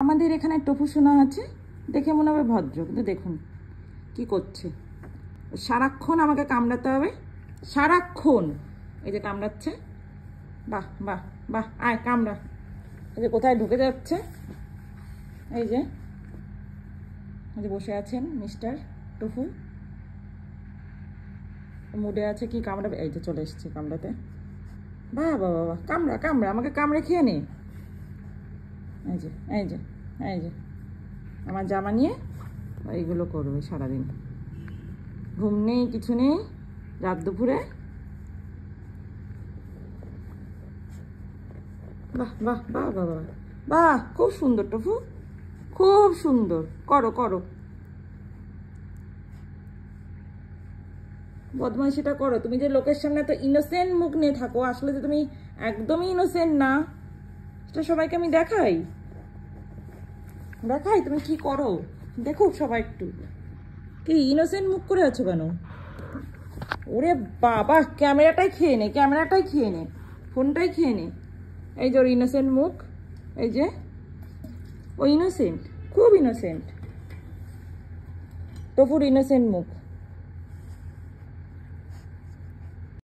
আমাদের এখানে টপু সোনা আছে, দেখে মনে হবে ভদ্র, কিন্তু দেখুন কি করছে। সারাক্ষণ আমাকে কামড়াতে হবে, সারাক্ষণ। এই যে কামড়াচ্ছে, বাহ বাহ বাহ, আয় কামড়া। এই যে কোথায় ঢুকে যাচ্ছে, এই যে বসে আছেন মিস্টার টপু, মুডে আছে কি কামড়াবে। এই যে চলে এসছে কামড়াতে, বাহ বাহ বাহ, কামড়া কামড়া, আমাকে কামড়ে খেয়ে নে। এই যে এই যে এই যে আমার জামা নিয়ে এইগুলো করবে সারাদিন, ঘুম নেই কিছু নেই, রাত দুপুরে। বাহ বাহ বাহ বাহ বাহ বাহ, খুব সুন্দর টপু, খুব সুন্দর, করো করো, বদমাইশিটা করো। তুমি যে লোকের সামনে তো ইনোসেন্ট মুখ নিয়ে থাকো, আসলে যে তুমি একদমই ইনোসেন্ট না, সেটা সবাইকে আমি দেখাই দেখাই তুমি কি করো, দেখুক সবাই একটু। কি ইনোসেন্ট মুখ করে আছো কেন? ওরে বাবা, ক্যামেরাটাই খেয়ে নে, ক্যামেরাটাই খেয়ে নে, ফোনটাই খেয়ে নে। এই যে ওর ইনোসেন্ট মুখ, এই যে ও ইনোসেন্ট, খুব ইনোসেন্ট, টপুর ইনোসেন্ট মুখ।